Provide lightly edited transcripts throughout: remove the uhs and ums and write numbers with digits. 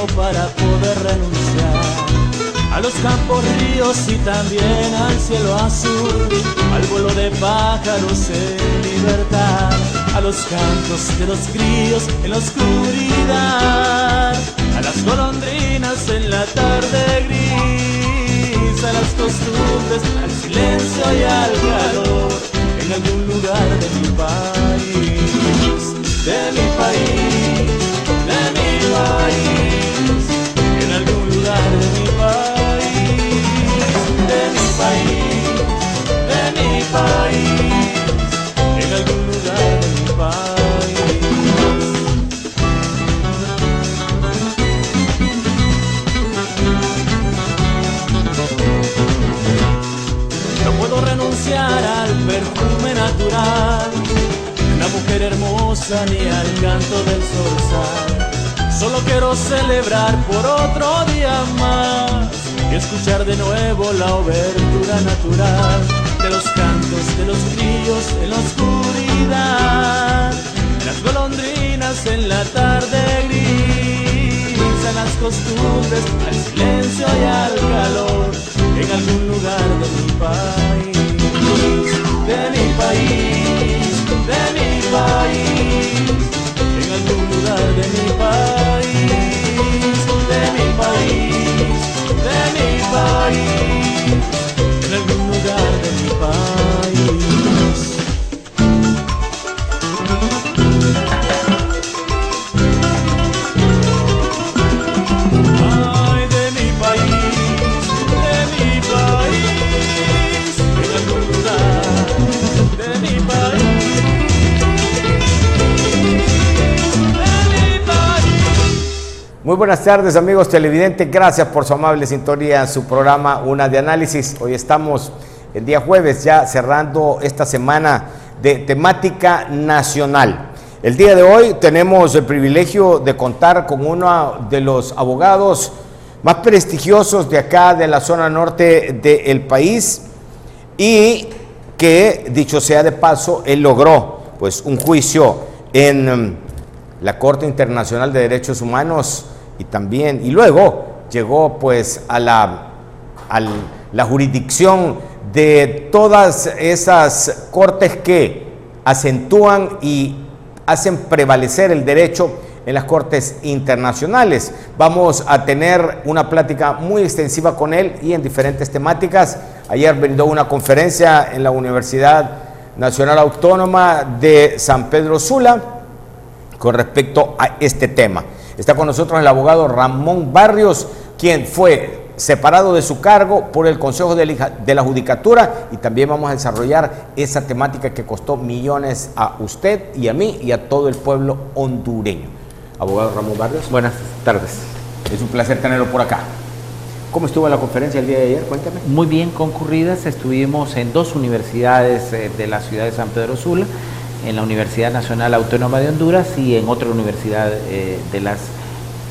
como para poder renunciar a los campos, ríos y también al cielo azul, al vuelo de pájaros en libertad, a los cantos de los grillos en la oscuridad, a las golondrinas en la tarde gris, a las costumbres, al silencio y al calor, en algún lugar de mi país, de mi país, de mi país, en algún lugar de mi país, de mi país, de mi país, en algún lugar de mi país. No puedo renunciar al perfume natural de una mujer hermosa ni al canto del zorzal. Solo quiero celebrar por otro día más y escuchar de nuevo la obertura natural de los cantos de los grillos en la oscuridad, las golondrinas en la tarde gris, a las costumbres, al silencio y al calor, en algún lugar de mi país, de mi país, de mi país, en algún lugar de mi país, de mi país, de mi país, en algún lugar de mi país. Ay, de mi país, de mi país, en algún lugar de mi país. Muy buenas tardes, amigos televidentes, gracias por su amable sintonía en su programa Una de Análisis. Hoy estamos el día jueves ya cerrando esta semana de temática nacional. El día de hoy tenemos el privilegio de contar con uno de los abogados más prestigiosos de acá de la zona norte del país y que, dicho sea de paso, él logró pues un juicio en la Corte Internacional de Derechos Humanos y luego llegó pues a la jurisdicción de todas esas cortes que acentúan y hacen prevalecer el derecho en las cortes internacionales. Vamos a tener una plática muy extensiva con él y en diferentes temáticas. Ayer brindó una conferencia en la Universidad Nacional Autónoma de San Pedro Sula con respecto a este tema. Está con nosotros el abogado Ramón Barrios, quien fue separado de su cargo por el Consejo de la Judicatura, y también vamos a desarrollar esa temática que costó millones a usted y a mí y a todo el pueblo hondureño. Abogado Ramón Barrios. Buenas tardes. Es un placer tenerlo por acá. ¿Cómo estuvo la conferencia el día de ayer? Cuéntame. Muy bien concurridas, estuvimos en dos universidades de la ciudad de San Pedro Sula, en la Universidad Nacional Autónoma de Honduras y en otra universidad de las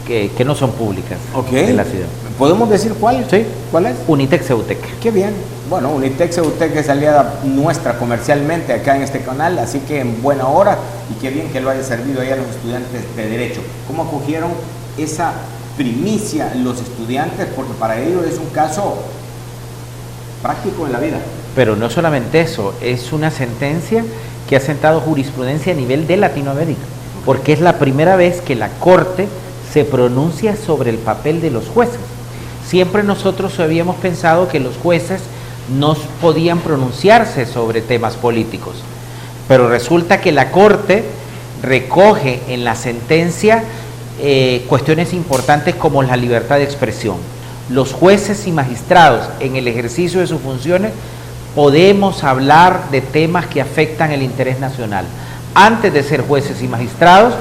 que no son públicas de la ciudad. ¿Podemos decir cuál? Sí. ¿Cuál es? Unitec Ceutec. Qué bien. Bueno, Unitec Ceutec es aliada nuestra comercialmente acá en este canal, así que en buena hora, y qué bien que lo haya servido ahí a los estudiantes de Derecho. ¿Cómo acogieron esa primicia los estudiantes? Porque para ellos es un caso práctico en la vida. Pero no solamente eso, es una sentencia que ha sentado jurisprudencia a nivel de Latinoamérica, porque es la primera vez que la Corte se pronuncia sobre el papel de los jueces. Siempre nosotros habíamos pensado que los jueces no podían pronunciarse sobre temas políticos, pero resulta que la Corte recoge en la sentencia cuestiones importantes como la libertad de expresión. Los jueces y magistrados en el ejercicio de sus funciones podemos hablar de temas que afectan el interés nacional. Antes de ser jueces y magistrados,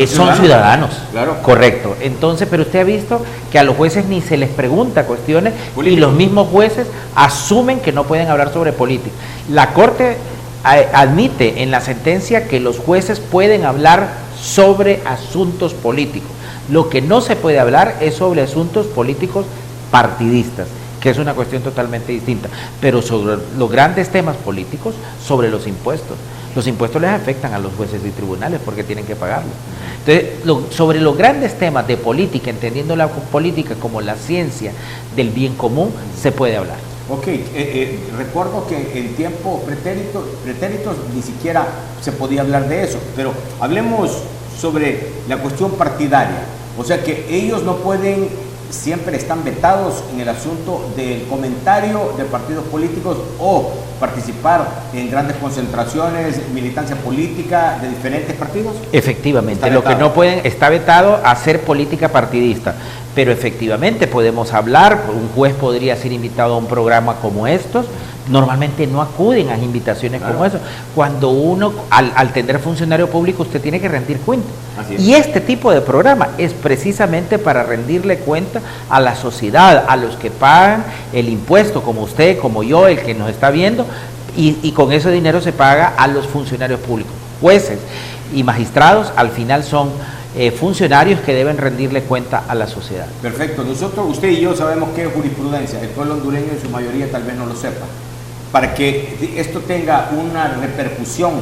son ciudadanos. Claro. Correcto. Entonces, pero usted ha visto que a los jueces ni se les pregunta cuestiones política, y los mismos jueces asumen que no pueden hablar sobre política. La Corte admite en la sentencia que los jueces pueden hablar sobre asuntos políticos. Lo que no se puede hablar es sobre asuntos políticos partidistas, que es una cuestión totalmente distinta, pero sobre los grandes temas políticos, sobre los impuestos, Los impuestos les afectan a los jueces y tribunales porque tienen que pagarlos. Entonces, sobre los grandes temas de política, entendiendo la política como la ciencia del bien común, se puede hablar. Ok, recuerdo que en tiempos pretéritos ni siquiera se podía hablar de eso, pero hablemos sobre la cuestión partidaria. O sea que ellos no pueden, siempre están vetados en el asunto del comentario de partidos políticos o participar en grandes concentraciones, militancia política de diferentes partidos. Efectivamente, lo que no pueden, está vetado hacer política partidista, pero efectivamente podemos hablar, un juez podría ser invitado a un programa como estos. Normalmente no acuden a invitaciones como eso. Cuando uno, al tener funcionario público, usted tiene que rendir cuenta. Y este tipo de programa es precisamente para rendirle cuenta a la sociedad, a los que pagan el impuesto, como usted, como yo, el que nos está viendo, y con ese dinero se paga a los funcionarios públicos. Jueces y magistrados al final son funcionarios que deben rendirle cuenta a la sociedad. Perfecto. Nosotros, usted y yo sabemos qué es jurisprudencia. El pueblo hondureño en su mayoría tal vez no lo sepa. Para que esto tenga una repercusión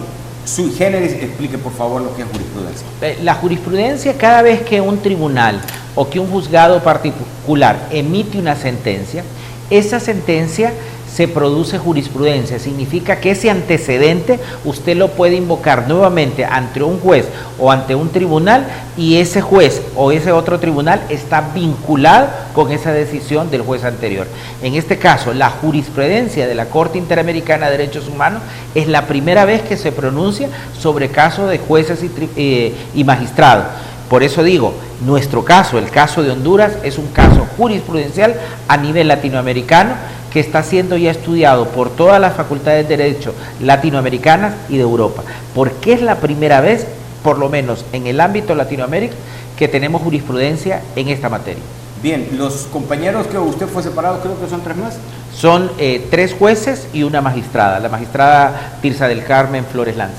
sui generis, explique por favor lo que es jurisprudencia. La jurisprudencia, cada vez que un tribunal o que un juzgado particular emite una sentencia, esa sentencia se produce jurisprudencia, significa que ese antecedente usted lo puede invocar nuevamente ante un juez o ante un tribunal y ese juez o ese otro tribunal está vinculado con esa decisión del juez anterior. En este caso, la jurisprudencia de la Corte Interamericana de Derechos Humanos es la primera vez que se pronuncia sobre casos de jueces y magistrados. Por eso digo, nuestro caso, el caso de Honduras, es un caso jurisprudencial a nivel latinoamericano que está siendo ya estudiado por todas las facultades de Derecho latinoamericanas y de Europa, porque es la primera vez, por lo menos en el ámbito Latinoamérica, que tenemos jurisprudencia en esta materia. Bien, los compañeros que usted fue separado, creo que son 3 más. Son 3 jueces y una magistrada, la magistrada Tirsa del Carmen Flores Lanza.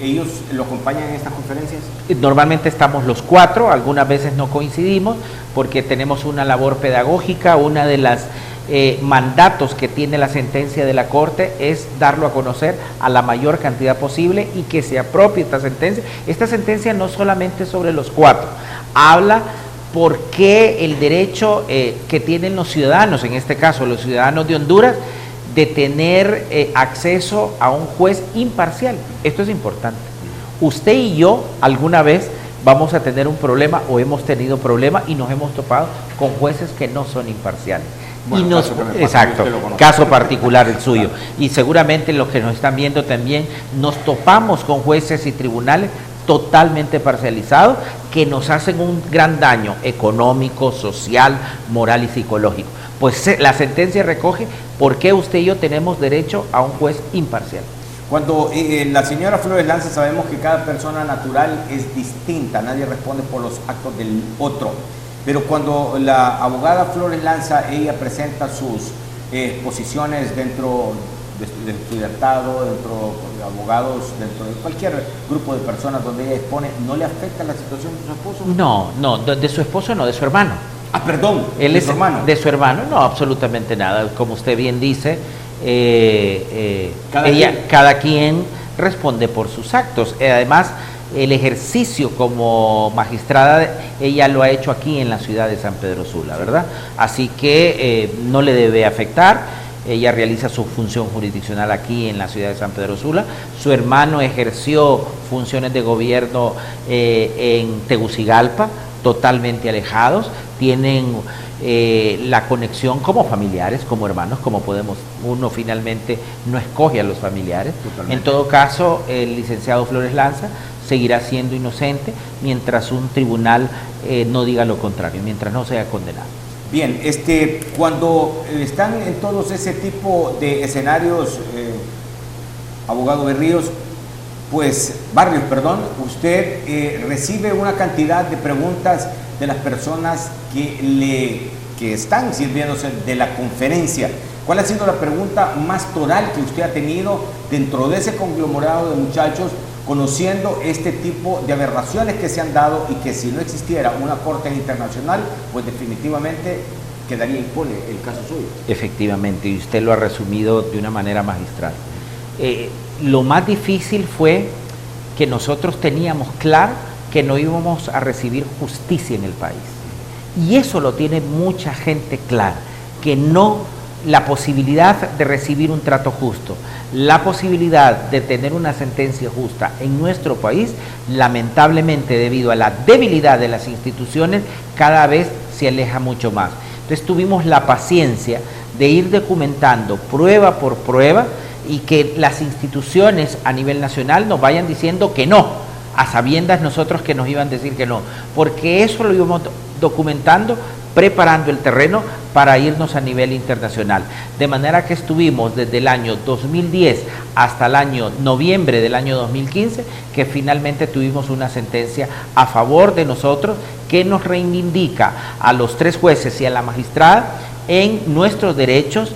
¿Ellos lo acompañan en estas conferencias? Normalmente estamos los 4, algunas veces no coincidimos porque tenemos una labor pedagógica. Una de las mandatos que tiene la sentencia de la Corte es darlo a conocer a la mayor cantidad posible y que se apropie esta sentencia. Esta sentencia no solamente sobre los 4, habla por qué el derecho que tienen los ciudadanos, en este caso los ciudadanos de Honduras, de tener acceso a un juez imparcial. Esto es importante. Usted y yo alguna vez vamos a tener un problema o hemos tenido problemas y nos hemos topado con jueces que no son imparciales. Bueno, exacto, caso particular el suyo. Y seguramente los que nos están viendo también nos topamos con jueces y tribunales totalmente parcializados que nos hacen un gran daño económico, social, moral y psicológico. Pues la sentencia recoge por qué usted y yo tenemos derecho a un juez imparcial. Cuando la señora Flores Lanza, sabemos que cada persona natural es distinta, nadie responde por los actos del otro. Pero cuando la abogada Flores Lanza, ella presenta sus posiciones dentro de estudiantado, dentro de abogados, dentro de cualquier grupo de personas donde ella expone, ¿no le afecta la situación de su esposo? No, de su esposo no, de su hermano. Ah, perdón, él de es su hermano. De su hermano, no, absolutamente nada. Como usted bien dice, cada quien responde por sus actos. Además, el ejercicio como magistrada, ella lo ha hecho aquí en la ciudad de San Pedro Sula, ¿verdad? Así que no le debe afectar. Ella realiza su función jurisdiccional aquí en la ciudad de San Pedro Sula. Su hermano ejerció funciones de gobierno en Tegucigalpa, totalmente alejados. Tienen la conexión como familiares, como hermanos, como podemos, uno finalmente no escoge a los familiares. Totalmente. En todo caso, el licenciado Flores Lanza seguirá siendo inocente mientras un tribunal no diga lo contrario, mientras no sea condenado. Bien, cuando están en todos ese tipo de escenarios, abogado Barrios, usted recibe una cantidad de preguntas de las personas que están sirviéndose de la conferencia. ¿Cuál ha sido la pregunta más toral que usted ha tenido dentro de ese conglomerado de muchachos, conociendo este tipo de aberraciones que se han dado y que si no existiera una corte internacional, pues definitivamente quedaría impune el caso suyo? Efectivamente, y usted lo ha resumido de una manera magistral. lo más difícil fue que nosotros teníamos claro que no íbamos a recibir justicia en el país. Y eso lo tiene mucha gente clara, que no, la posibilidad de recibir un trato justo, la posibilidad de tener una sentencia justa en nuestro país, lamentablemente debido a la debilidad de las instituciones, cada vez se aleja mucho más. Entonces tuvimos la paciencia de ir documentando prueba por prueba y que las instituciones a nivel nacional nos vayan diciendo que no, a sabiendas nosotros que nos iban a decir que no, porque eso lo íbamos documentando, preparando el terreno para irnos a nivel internacional. De manera que estuvimos desde el año 2010 hasta el año noviembre del año 2015, que finalmente tuvimos una sentencia a favor de nosotros que nos reivindica a los 3 jueces y a la magistrada en nuestros derechos.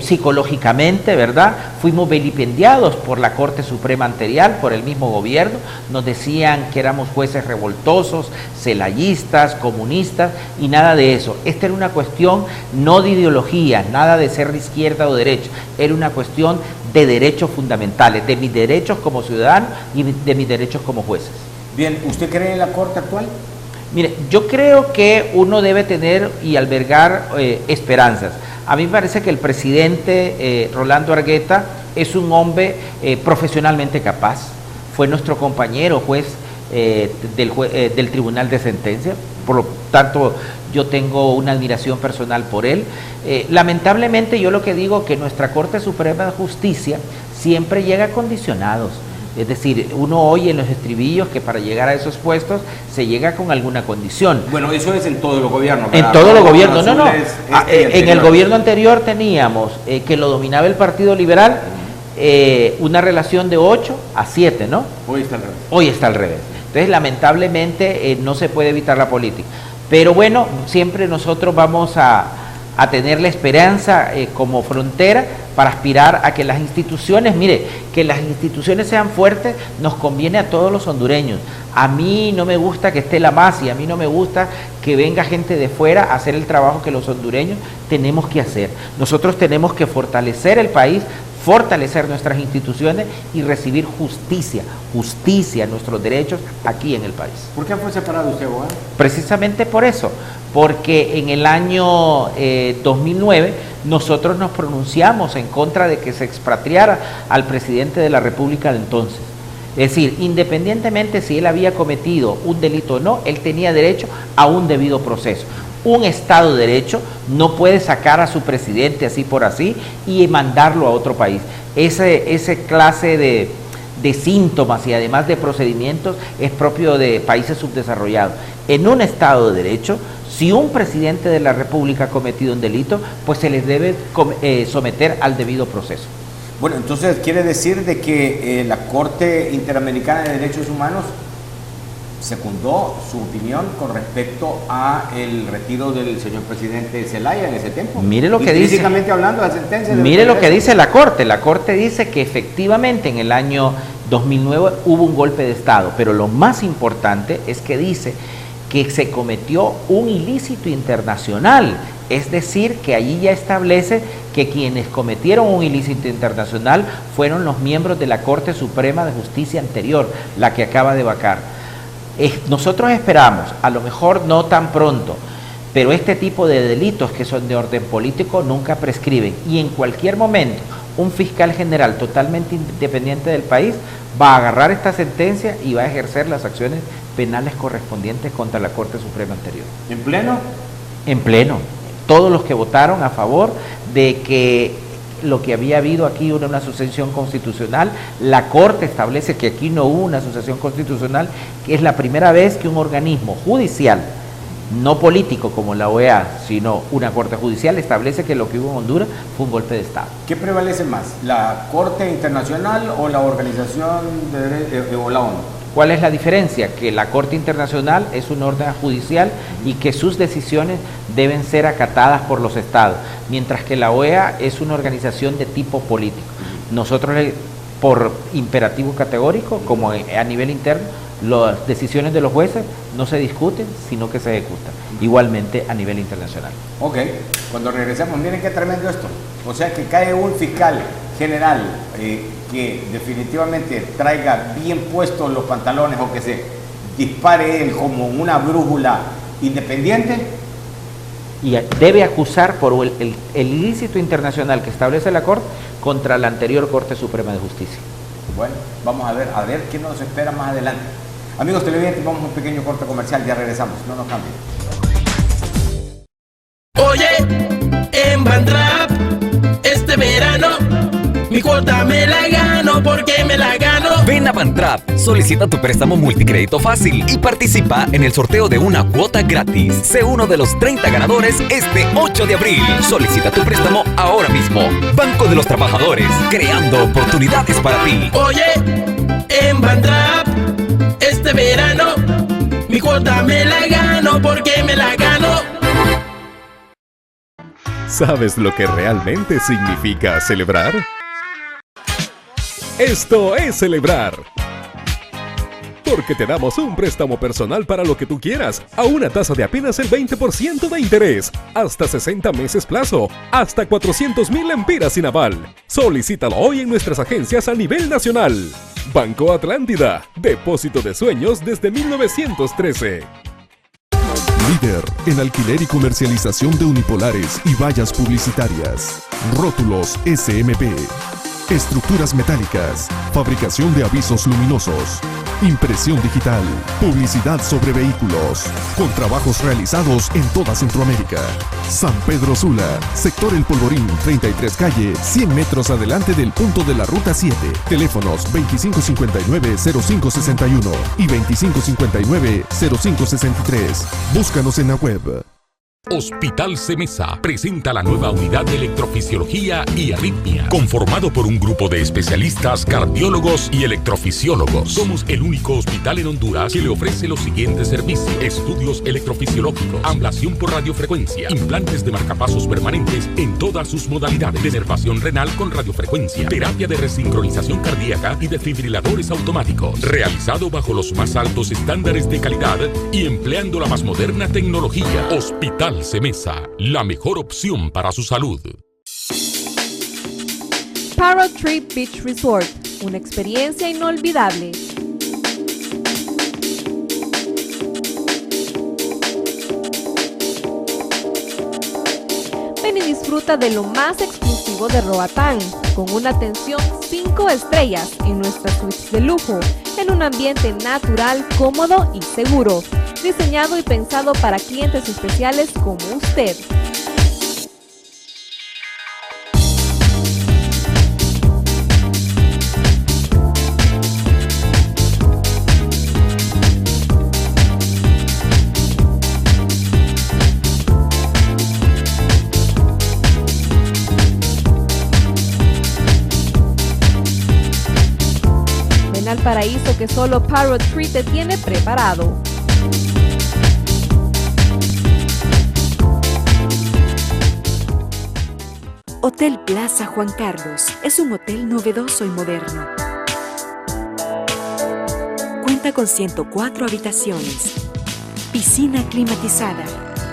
Psicológicamente, ¿verdad? Fuimos vilipendiados por la Corte Suprema anterior, por el mismo gobierno, nos decían que éramos jueces revoltosos, celayistas, comunistas y nada de eso. Esta era una cuestión no de ideología, nada de ser de izquierda o derecha, era una cuestión de derechos fundamentales, de mis derechos como ciudadano y de mis derechos como jueces. Bien, ¿usted cree en la Corte actual? Mire, yo creo que uno debe tener y albergar esperanzas. A mí me parece que el presidente Rolando Argueta es un hombre profesionalmente capaz, fue nuestro compañero juez del Tribunal de Sentencia, por lo tanto yo tengo una admiración personal por él. Lamentablemente yo lo que digo que nuestra Corte Suprema de Justicia siempre llega a condicionados. Es decir, uno oye en los estribillos que para llegar a esos puestos se llega con alguna condición. Bueno, eso es en todos los gobiernos, ¿verdad? En todos los gobiernos, no. En el gobierno anterior teníamos que lo dominaba el Partido Liberal, una relación de 8 a 7, ¿no? Hoy está al revés. Hoy está al revés. Entonces, lamentablemente, no se puede evitar la política. Pero bueno, siempre nosotros vamos a tener la esperanza como frontera para aspirar a que las instituciones, mire, que las instituciones sean fuertes, nos conviene a todos los hondureños. A mí no me gusta que esté la MASI, a mí no me gusta que venga gente de fuera a hacer el trabajo que los hondureños tenemos que hacer. Nosotros tenemos que fortalecer el país, fortalecer nuestras instituciones y recibir justicia, nuestros derechos aquí en el país. ¿Por qué fue separado usted, abogado? Precisamente por eso, porque en el año 2009 nosotros nos pronunciamos en contra de que se expatriara al presidente de la República de entonces. Es decir, independientemente si él había cometido un delito o no, él tenía derecho a un debido proceso. Un Estado de Derecho no puede sacar a su presidente así por así y mandarlo a otro país. Ese clase de síntomas y además de procedimientos es propio de países subdesarrollados. En un Estado de Derecho, si un presidente de la República ha cometido un delito, pues se les debe someter al debido proceso. Bueno, entonces quiere decir de que la Corte Interamericana de Derechos Humanos secundó su opinión con respecto a el retiro del señor presidente Zelaya en ese tiempo. Mire lo que dice. Físicamente hablando, la sentencia. Mire lo que dice la Corte. La Corte dice que efectivamente en el año 2009 hubo un golpe de Estado, pero lo más importante es que dice que se cometió un ilícito internacional, es decir, que allí ya establece que quienes cometieron un ilícito internacional fueron los miembros de la Corte Suprema de Justicia anterior, la que acaba de vacar. Nosotros esperamos, a lo mejor no tan pronto, pero este tipo de delitos que son de orden político nunca prescriben y en cualquier momento un fiscal general totalmente independiente del país va a agarrar esta sentencia y va a ejercer las acciones penales correspondientes contra la Corte Suprema anterior. ¿En pleno? En pleno. Todos los que votaron a favor de que lo que había habido aquí era una sucesión constitucional, la Corte establece que aquí no hubo una sucesión constitucional, que es la primera vez que un organismo judicial, no político como la OEA, sino una Corte Judicial, establece que lo que hubo en Honduras fue un golpe de Estado. ¿Qué prevalece más, la Corte Internacional o la Organización o la ONU? ¿Cuál es la diferencia? Que la Corte Internacional es un orden judicial y que sus decisiones deben ser acatadas por los estados, mientras que la OEA es una organización de tipo político. Nosotros, por imperativo categórico, como a nivel interno, las decisiones de los jueces no se discuten, sino que se ejecutan, igualmente a nivel internacional. Ok, cuando regresemos, miren qué tremendo esto. O sea que cae un fiscal general que definitivamente traiga bien puestos los pantalones o que se dispare él como una brújula independiente? Y debe acusar por el ilícito internacional que establece la Corte contra la anterior Corte Suprema de Justicia. Bueno, vamos a ver qué nos espera más adelante. Amigos televidentes, vamos a un pequeño corte comercial, ya regresamos, no nos cambien. Oye, en Bantrap, este verano, mi cuota me la gano porque me la gano. Ven a Bantrap, solicita tu préstamo multicrédito fácil y participa en el sorteo de una cuota gratis. Sé uno de los 30 ganadores este 8 de abril. Solicita tu préstamo ahora mismo. Banco de los Trabajadores, creando oportunidades para ti. Oye, en Bantrap, este verano, mi cuota me la gano porque me la gano. ¿Sabes lo que realmente significa celebrar? Esto es celebrar. Porque te damos un préstamo personal para lo que tú quieras, a una tasa de apenas el 20% de interés, hasta 60 meses plazo, hasta 400,000 lempiras sin aval. Solicítalo hoy en nuestras agencias a nivel nacional. Banco Atlántida, depósito de sueños desde 1913. Líder en alquiler y comercialización de unipolares y vallas publicitarias. Rótulos SMP. Estructuras metálicas. Fabricación de avisos luminosos. Impresión digital. Publicidad sobre vehículos. Con trabajos realizados en toda Centroamérica. San Pedro Sula. Sector El Polvorín, 33 calle, 100 metros adelante del punto de la Ruta 7. Teléfonos 2559-0561 y 2559-0563. Búscanos en la web. Hospital Semesa presenta la nueva unidad de electrofisiología y arritmia, conformado por un grupo de especialistas cardiólogos y electrofisiólogos. Somos el único hospital en Honduras que le ofrece los siguientes servicios: estudios electrofisiológicos, ablación por radiofrecuencia, implantes de marcapasos permanentes en todas sus modalidades, denervación renal con radiofrecuencia, terapia de resincronización cardíaca y desfibriladores automáticos, realizado bajo los más altos estándares de calidad y empleando la más moderna tecnología. Hospital Semesa, la mejor opción para su salud. Parrot Tree Beach Resort, una experiencia inolvidable. Ven y disfruta de lo más exclusivo de Roatán, con una atención 5 estrellas en nuestras suites de lujo, en un ambiente natural, cómodo y seguro, diseñado y pensado para clientes especiales como usted. Ven al paraíso que solo Parrot Tree te tiene preparado. Hotel Plaza Juan Carlos es un hotel novedoso y moderno. Cuenta con 104 habitaciones, piscina climatizada,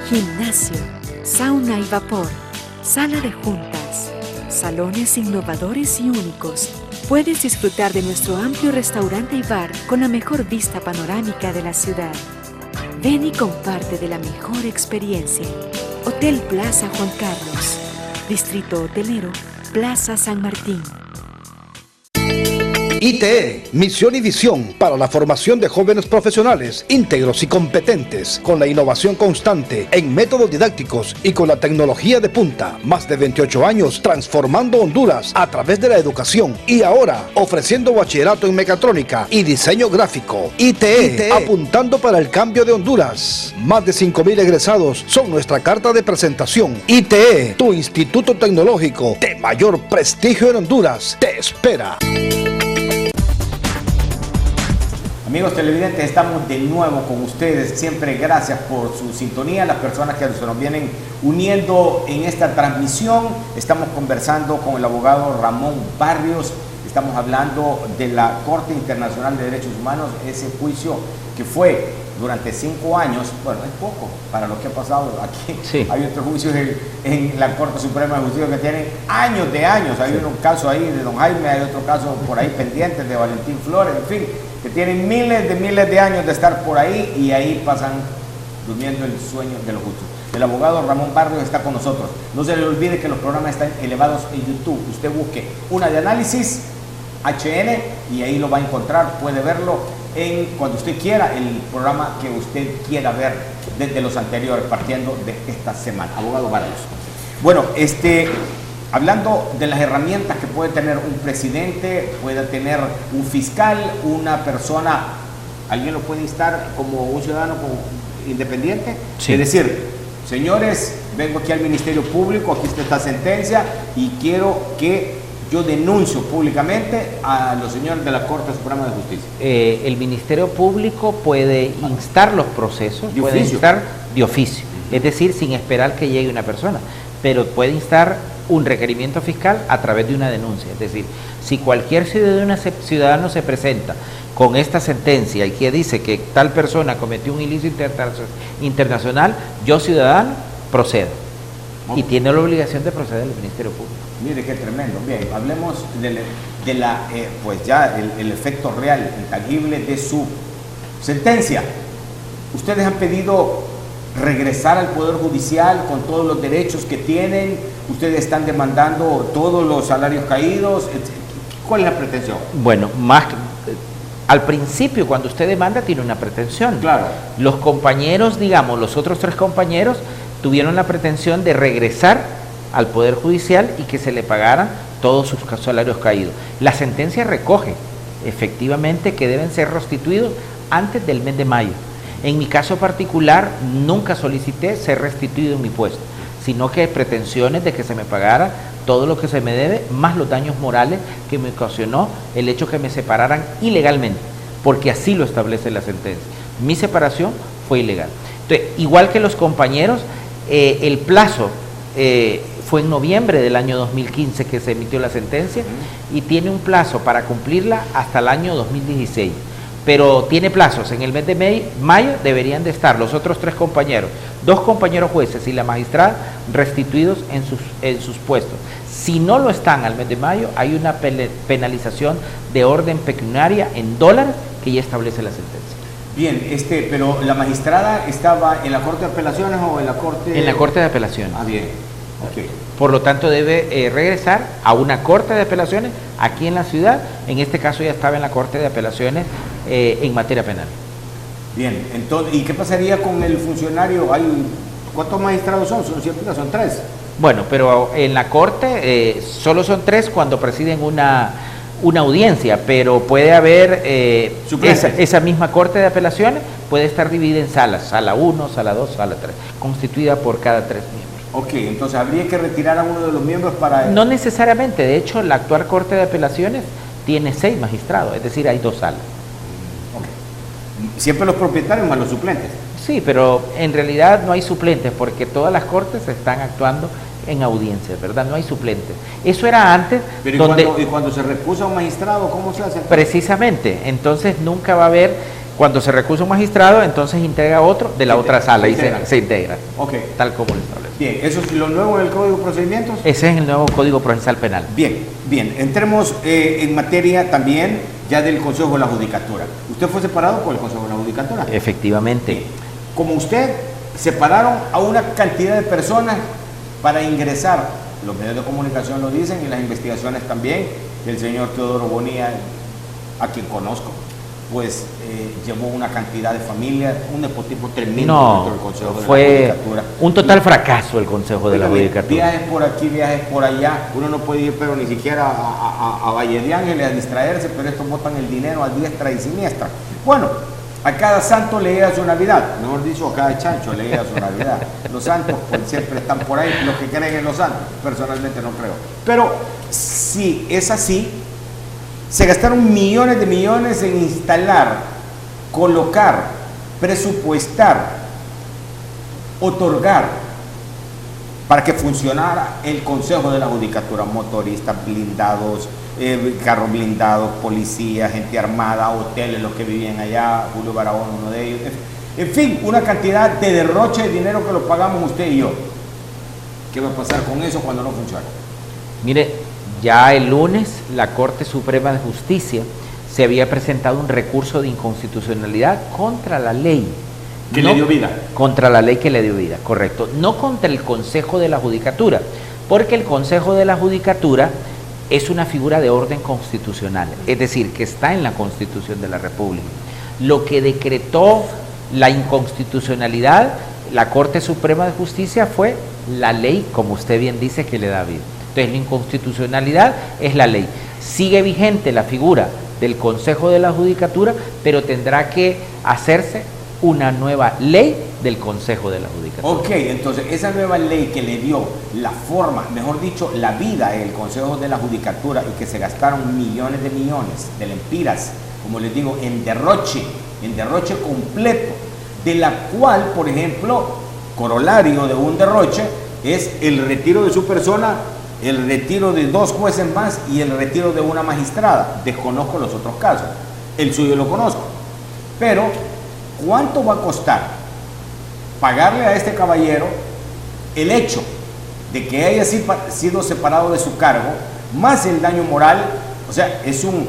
gimnasio, sauna y vapor, sala de juntas, salones innovadores y únicos. Puedes disfrutar de nuestro amplio restaurante y bar con la mejor vista panorámica de la ciudad. Ven y comparte de la mejor experiencia. Hotel Plaza Juan Carlos. Distrito Hotelero, Plaza San Martín. ITE, misión y visión para la formación de jóvenes profesionales íntegros y competentes, con la innovación constante en métodos didácticos y con la tecnología de punta. Más de 28 años transformando Honduras a través de la educación y ahora ofreciendo bachillerato en mecatrónica y diseño gráfico. ITE, apuntando para el cambio de Honduras. Más de 5,000 egresados son nuestra carta de presentación. ITE, tu instituto tecnológico de mayor prestigio en Honduras, te espera. Amigos televidentes, estamos de nuevo con ustedes. Siempre gracias por su sintonía. Las personas que se nos vienen uniendo en esta transmisión, estamos conversando con el abogado Ramón Barrios. Estamos hablando de la Corte Internacional de Derechos Humanos, ese juicio que fue durante 5 años, bueno, es poco para lo que ha pasado aquí. Sí. Hay otros juicios en la Corte Suprema de Justicia que tienen años de años. Hay un caso ahí de don Jaime, hay otro caso por ahí pendiente de Valentín Flores, en fin, que tienen miles de años de estar por ahí y ahí pasan durmiendo el sueño de los justos. El abogado Ramón Barrios está con nosotros. No se le olvide que los programas están elevados en YouTube. Usted busque Una de Análisis HN y ahí lo va a encontrar. Puede verlo cuando usted quiera, el programa que usted quiera ver desde los anteriores, partiendo de esta semana. Abogado Barrios. Bueno, hablando de las herramientas que puede tener un presidente, puede tener un fiscal, una persona, alguien lo puede instar como un ciudadano independiente. Sí. Es decir, señores, vengo aquí al Ministerio Público, aquí está esta sentencia y quiero que yo denuncio públicamente a los señores de la Corte Suprema de Justicia. El Ministerio Público puede instar los procesos, ¿De puede oficio? instar de oficio, es decir, sin esperar que llegue una persona, pero puede instar un requerimiento fiscal a través de una denuncia. Es decir, si cualquier ciudadano se presenta con esta sentencia y que dice que tal persona cometió un ilícito internacional, yo ciudadano procedo. Y tiene la obligación de proceder el Ministerio Público. Mire qué tremendo. Bien, hablemos pues ya el efecto real, intangible de su sentencia. Ustedes han pedido regresar al Poder Judicial con todos los derechos que tienen. Ustedes están demandando todos los salarios caídos. ¿Cuál es la pretensión? Bueno, al principio, cuando usted demanda, tiene una pretensión. Claro. Los compañeros, digamos, los otros 3 compañeros, tuvieron la pretensión de regresar al Poder Judicial y que se le pagaran todos sus salarios caídos. La sentencia recoge, efectivamente, que deben ser restituidos antes del mes de mayo. En mi caso particular, nunca solicité ser restituido en mi puesto, sino que pretensiones de que se me pagara todo lo que se me debe, más los daños morales que me ocasionó el hecho que me separaran ilegalmente, porque así lo establece la sentencia. Mi separación fue ilegal. Entonces, igual que los compañeros, el plazo fue en noviembre del año 2015 que se emitió la sentencia y tiene un plazo para cumplirla hasta el año 2016. Pero tiene plazos, en el mes de mayo deberían de estar los otros 3 compañeros, 2 compañeros jueces y la magistrada restituidos en sus puestos. Si no lo están al mes de mayo, hay una penalización de orden pecuniaria en dólares que ya establece la sentencia. Bien, pero la magistrada estaba en la Corte de Apelaciones o en la Corte... En la Corte de Apelaciones. Ah, bien, ok. Por lo tanto, debe regresar a una Corte de Apelaciones aquí en la ciudad. En este caso ya estaba en la Corte de Apelaciones en materia penal. Bien, entonces, ¿y qué pasaría con el funcionario? ¿Cuántos magistrados son? Son 3. Bueno, pero en la Corte solo son 3 cuando presiden una audiencia, pero puede haber esa misma Corte de Apelaciones puede estar dividida en salas, sala 1, sala 2, sala 3, constituida por cada 3 miembros. Ok, entonces habría que retirar a uno de los miembros para... No necesariamente, de hecho la actual Corte de Apelaciones tiene 6 magistrados, es decir, hay 2 salas. Okay. Siempre los propietarios más los suplentes. Sí, pero en realidad no hay suplentes porque todas las cortes están actuando en audiencias, ¿verdad? No hay suplentes. Eso era antes. Pero ¿y cuando se recusa un magistrado, cómo se hace? Precisamente, entonces nunca va a haber, cuando se recusa un magistrado, entonces integra otro de la otra sala y se integra. Ok. Tal como lo establece. Bien, ¿eso es lo nuevo en el Código de Procedimientos? Ese es el nuevo Código Procesal Penal. Bien, entremos en materia también ya del Consejo de la Judicatura. ¿Usted fue separado por el Consejo de la Judicatura? Efectivamente. Bien. Como usted, separaron a una cantidad de personas para ingresar, los medios de comunicación lo dicen y las investigaciones también, el señor Teodoro Bonilla, a quien conozco, pues llevó una cantidad de familias, un nepotismo tremendo dentro del Consejo de la Judicatura. Fue un total fracaso el Consejo de la Judicatura. Viajes por aquí, viajes por allá, uno no puede ir pero ni siquiera a Valle de Ángeles a distraerse, pero estos botan el dinero a diestra y siniestra. Bueno, a cada santo le llega su Navidad, mejor dicho, a cada chancho le llega su Navidad. Los santos pues siempre están por ahí, los que creen en los santos, personalmente no creo. Pero si es así, se gastaron millones de millones en instalar, colocar, presupuestar, otorgar para que funcionara el Consejo de la Judicatura, motoristas blindados, carros blindados, policía, gente armada, hoteles, los que vivían allá, Julio Barahona, uno de ellos. En fin, una cantidad de derroche de dinero que lo pagamos usted y yo. ¿Qué va a pasar con eso cuando no funcione? Mire, ya el lunes la Corte Suprema de Justicia se había presentado un recurso de inconstitucionalidad contra la ley. Que le dio vida. Contra la ley que le dio vida, correcto. No contra el Consejo de la Judicatura, porque el Consejo de la Judicatura es una figura de orden constitucional, es decir, que está en la Constitución de la República. Lo que decretó la inconstitucionalidad, la Corte Suprema de Justicia, fue la ley, como usted bien dice, que le da vida. Entonces, la inconstitucionalidad es la ley. Sigue vigente la figura del Consejo de la Judicatura, pero tendrá que hacerse una nueva ley del Consejo de la Judicatura. Ok, entonces esa nueva ley que le dio la forma, mejor dicho, la vida al Consejo de la Judicatura y que se gastaron millones de lempiras, como les digo, en derroche completo, de la cual, por ejemplo, corolario de un derroche es el retiro de su persona, el retiro de 2 jueces más y el retiro de una magistrada. Desconozco los otros casos, el suyo lo conozco, pero ¿cuánto va a costar pagarle a este caballero el hecho de que haya sido separado de su cargo, más el daño moral? O sea, es un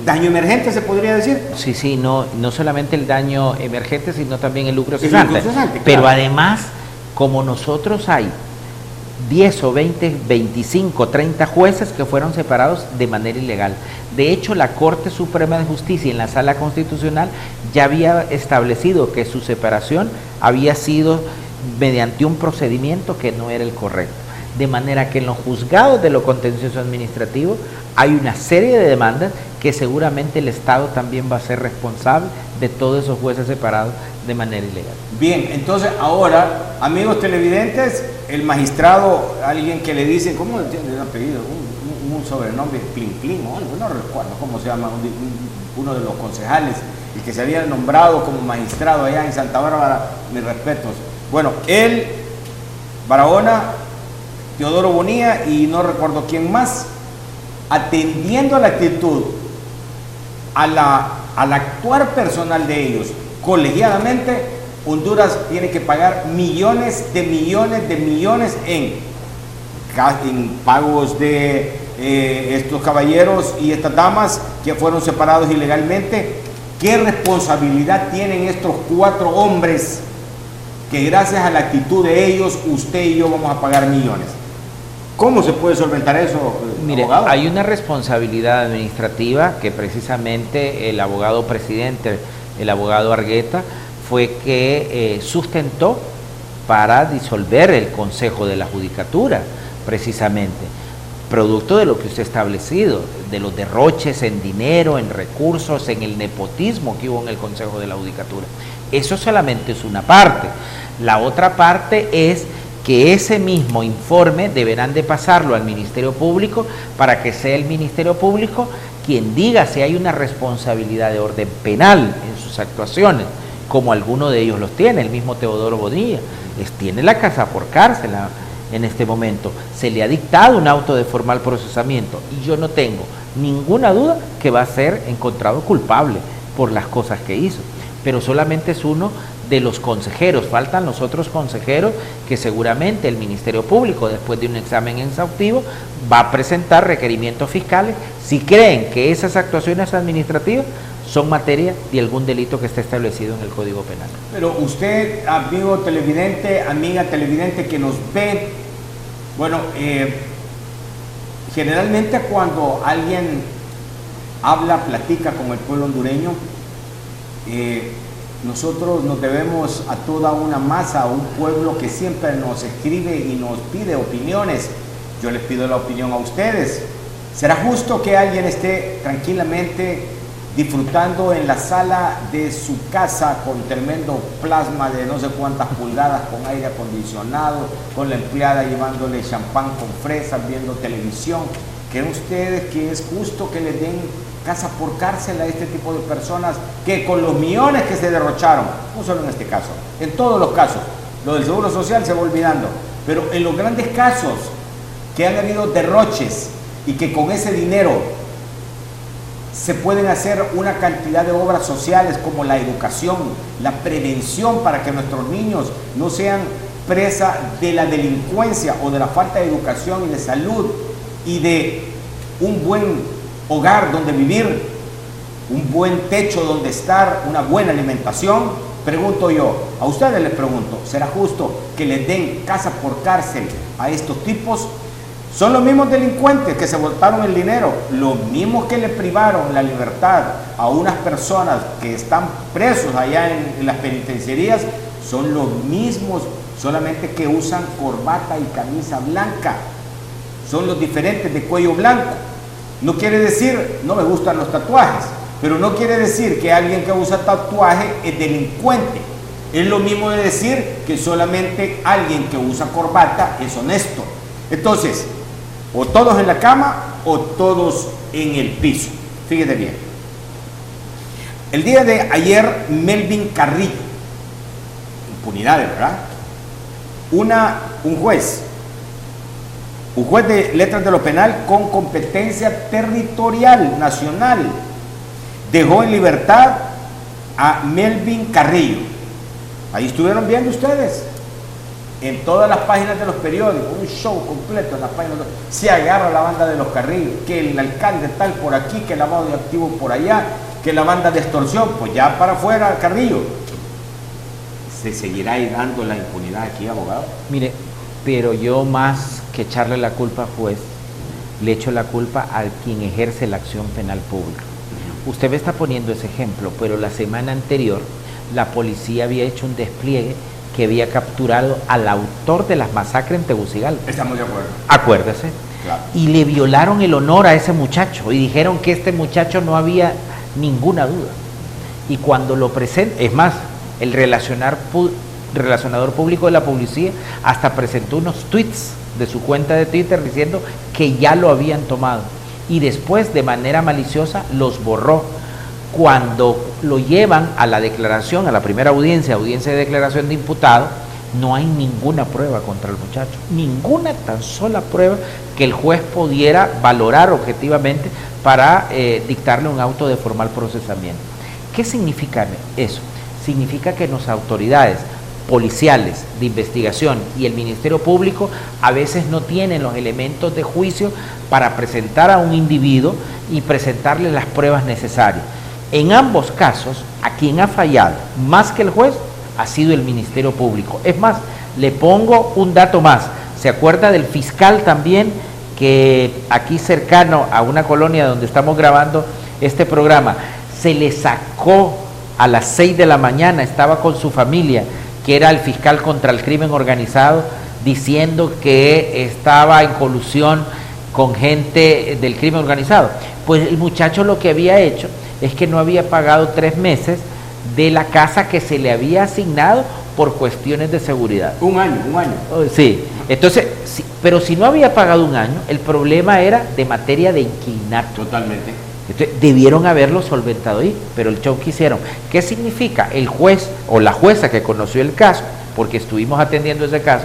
daño emergente, se podría decir. Sí, no solamente el daño emergente, sino también el lucro cesante. Claro. Pero además, como nosotros hay 10 o 20, 25, 30 jueces que fueron separados de manera ilegal. De hecho, la Corte Suprema de Justicia en la Sala Constitucional ya había establecido que su separación había sido mediante un procedimiento que no era el correcto. De manera que en los juzgados de lo contencioso administrativo hay una serie de demandas que seguramente el Estado también va a ser responsable de todos esos jueces separados de manera ilegal. Bien, entonces ahora, amigos televidentes, el magistrado, alguien que le dice, ¿cómo entiende el apellido? Un sobrenombre, Plin, no recuerdo cómo se llama, uno de los concejales, el que se había nombrado como magistrado allá en Santa Bárbara, mis respetos. Bueno, él, Barahona, Teodoro Bonilla y no recuerdo quién más, atendiendo a la actitud, al actuar personal de ellos, colegiadamente, Honduras tiene que pagar millones en pagos de estos caballeros y estas damas que fueron separados ilegalmente. ¿Qué responsabilidad tienen estos 4 hombres que gracias a la actitud de ellos, usted y yo vamos a pagar millones? ¿Cómo se puede solventar eso, Mire, abogado? hay una responsabilidad administrativa que precisamente el abogado presidente, el abogado Argueta, fue que sustentó para disolver el Consejo de la Judicatura, precisamente, producto de lo que usted ha establecido, de los derroches en dinero, en recursos, en el nepotismo que hubo en el Consejo de la Judicatura. Eso solamente es una parte. La otra parte es que ese mismo informe deberán de pasarlo al Ministerio Público para que sea el Ministerio Público quien diga si hay una responsabilidad de orden penal en sus actuaciones, como alguno de ellos los tiene, el mismo Teodoro Bonilla, tiene la casa por cárcel en este momento, se le ha dictado un auto de formal procesamiento y yo no tengo ninguna duda que va a ser encontrado culpable por las cosas que hizo, pero solamente es uno de los consejeros, faltan los otros consejeros que seguramente el Ministerio Público, después de un examen exhaustivo, va a presentar requerimientos fiscales si creen que esas actuaciones administrativas son materia de algún delito que esté establecido en el Código Penal. Pero usted, amigo televidente, amiga televidente que nos ve, bueno, generalmente cuando alguien habla, platica con el pueblo hondureño, nosotros nos debemos a toda una masa, a un pueblo que siempre nos escribe y nos pide opiniones. Yo les pido la opinión a ustedes. ¿Será justo que alguien esté tranquilamente disfrutando en la sala de su casa con tremendo plasma de no sé cuántas pulgadas, con aire acondicionado, con la empleada llevándole champán con fresas, viendo televisión? ¿Creen ustedes que es justo que le den casa por cárcel a este tipo de personas que con los millones que se derrocharon, no solo en este caso, en todos los casos, lo del Seguro Social se va olvidando, pero en los grandes casos que han habido derroches y que con ese dinero se pueden hacer una cantidad de obras sociales como la educación, la prevención para que nuestros niños no sean presa de la delincuencia o de la falta de educación y de salud y de un buen hogar donde vivir, un buen techo donde estar, una buena alimentación. Pregunto yo, a ustedes les pregunto, ¿será justo que les den casa por cárcel a estos tipos? Son los mismos delincuentes que se botaron el dinero, los mismos que le privaron la libertad a unas personas que están presos allá en las penitenciarías, son los mismos, solamente que usan corbata y camisa blanca. Son los diferentes de cuello blanco. No quiere decir, no me gustan los tatuajes, pero no quiere decir que alguien que usa tatuaje es delincuente. Es lo mismo de decir que solamente alguien que usa corbata es honesto. Entonces, o todos en la cama o todos en el piso. Fíjate bien. El día de ayer, Melvin Carrillo, impunidades, ¿verdad? Un juez de letras de lo penal con competencia territorial nacional dejó en libertad a Melvin Carrillo. Ahí estuvieron viendo ustedes en todas las páginas de los periódicos, un show completo en las páginas. Se agarra la banda de los Carrillos, que el alcalde tal por aquí, que el lavado de activos por allá, que la banda de extorsión, pues ya para afuera Carrillo. ¿Se seguirá dando la impunidad aquí, abogado? Mire, pero yo más que echarle la culpa al juez, le echo la culpa a quien ejerce la acción penal pública. Usted me está poniendo ese ejemplo, pero la semana anterior la policía había hecho un despliegue que había capturado al autor de las masacres en Tegucigalpa. Estamos de acuerdo. Acuérdese. Claro. Y le violaron el honor a ese muchacho y dijeron que este muchacho no había ninguna duda. Y cuando lo presenta, es más, el relacionador público de la policía hasta presentó unos tweets de su cuenta de Twitter diciendo que ya lo habían tomado y después de manera maliciosa los borró. Cuando lo llevan a la declaración, a la primera audiencia de declaración de imputado, no hay ninguna prueba contra el muchacho, ninguna tan sola prueba que el juez pudiera valorar objetivamente para dictarle un auto de formal procesamiento. ¿Qué significa eso? Significa que las autoridades policiales de investigación y el Ministerio Público a veces no tienen los elementos de juicio para presentar a un individuo y presentarle las pruebas necesarias. En ambos casos, a quien ha fallado más que el juez ha sido el Ministerio Público. Es más, le pongo un dato más. ¿Se acuerda del fiscal también que aquí cercano a una colonia donde estamos grabando este programa, se le sacó a las 6 de la mañana, estaba con su familia, que era el fiscal contra el crimen organizado, diciendo que estaba en colusión con gente del crimen organizado? Pues el muchacho lo que había hecho es que no había pagado 3 meses de la casa que se le había asignado por cuestiones de seguridad. Un año. Sí, entonces, sí, pero si no había pagado un año, el problema era de materia de inquilinato. Totalmente. Entonces, debieron haberlo solventado ahí, pero el show que hicieron. ¿Qué significa? El juez o la jueza que conoció el caso, porque estuvimos atendiendo ese caso,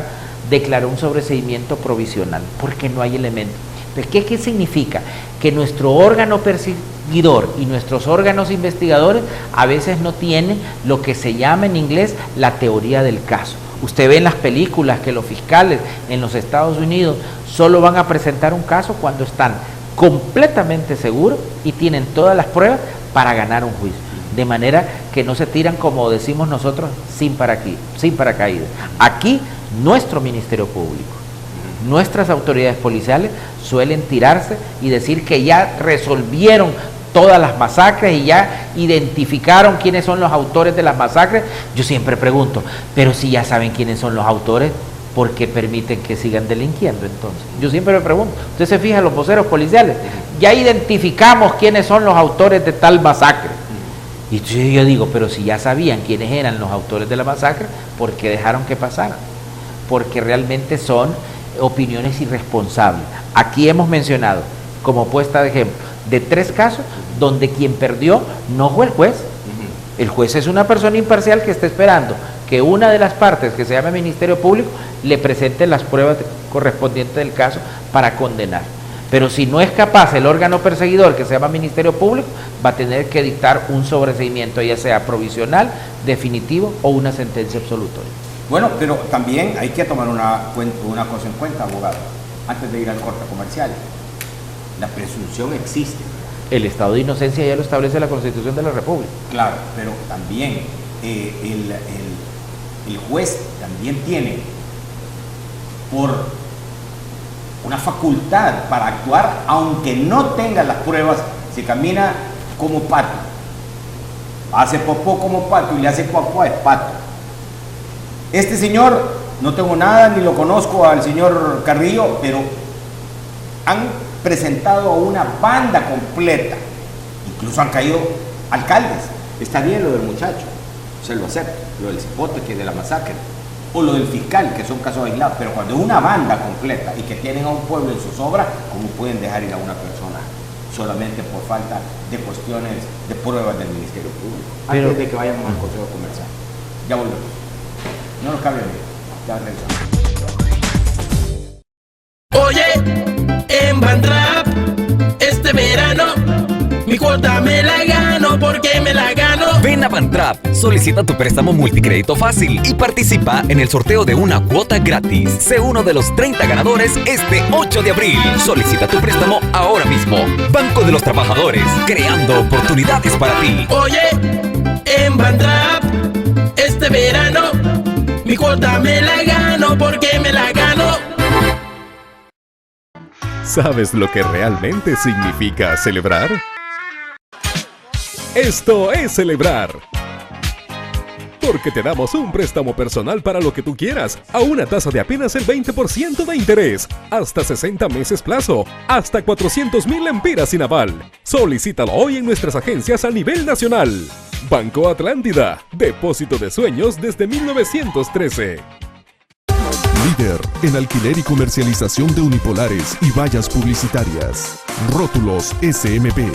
declaró un sobreseimiento provisional, porque no hay elementos. Entonces, ¿qué significa? Que nuestro órgano perseguidor y nuestros órganos investigadores a veces no tienen lo que se llama en inglés la teoría del caso. Usted ve en las películas que los fiscales en los Estados Unidos solo van a presentar un caso cuando están completamente seguros y tienen todas las pruebas para ganar un juicio. De manera que no se tiran, como decimos nosotros, sin paracaídas. Aquí, nuestro Ministerio Público, nuestras autoridades policiales suelen tirarse y decir que ya resolvieron todas las masacres y ya identificaron quiénes son los autores de las masacres. Yo siempre pregunto, pero si ya saben quiénes son los autores, ¿por qué permiten que sigan delinquiendo entonces? Yo siempre me pregunto, usted se fija en los voceros policiales, ya identificamos quiénes son los autores de tal masacre. Y yo digo, pero si ya sabían quiénes eran los autores de la masacre, ¿por qué dejaron que pasaran? Porque realmente son opiniones irresponsables. Aquí hemos mencionado, como puesta de ejemplo, de 3 casos donde quien perdió no fue el juez. El juez es una persona imparcial que está esperando que una de las partes, que se llama Ministerio Público, le presente las pruebas correspondientes del caso para condenar. Pero si no es capaz el órgano perseguidor, que se llama Ministerio Público, va a tener que dictar un sobreseimiento, ya sea provisional, definitivo o una sentencia absolutoria. Bueno, pero también hay que tomar una cosa en cuenta, abogado, antes de ir al corte comercial. La presunción existe. El estado de inocencia ya lo establece la Constitución de la República. Claro, pero también el juez también tiene por una facultad para actuar, aunque no tenga las pruebas, se camina como pato. Hace popó como pato y le hace cuacuá, es pato. Este señor, no tengo nada, ni lo conozco al señor Carrillo, pero han presentado a una banda completa, incluso han caído alcaldes. Está bien lo del muchacho, se lo acepto, lo del cipote, que es de la masacre, o lo del fiscal, que son casos aislados, pero cuando es una banda completa y que tienen a un pueblo en sus obras, ¿cómo pueden dejar ir a una persona solamente por falta de cuestiones de pruebas del Ministerio Público? Antes de que vayamos al Consejo Comercial. Ya volvemos. No nos cabe bien. Ya regresamos. Oye, en Bantrap, este verano, mi cuota me la gano porque me la gano. Ven a Bantrap, solicita tu préstamo multicrédito fácil y participa en el sorteo de una cuota gratis. Sé uno de los 30 ganadores este 8 de abril. Solicita tu préstamo ahora mismo. Banco de los Trabajadores, creando oportunidades para ti. Oye, en Bantrap, este verano, mi cuota me la gano porque me la gano. ¿Sabes lo que realmente significa celebrar? Esto es celebrar. Porque te damos un préstamo personal para lo que tú quieras, a una tasa de apenas el 20% de interés, hasta 60 meses plazo, hasta 400,000 lempiras sin aval. Solicítalo hoy en nuestras agencias a nivel nacional. Banco Atlántida, depósito de sueños desde 1913. Líder en alquiler y comercialización de unipolares y vallas publicitarias. Rótulos SMP.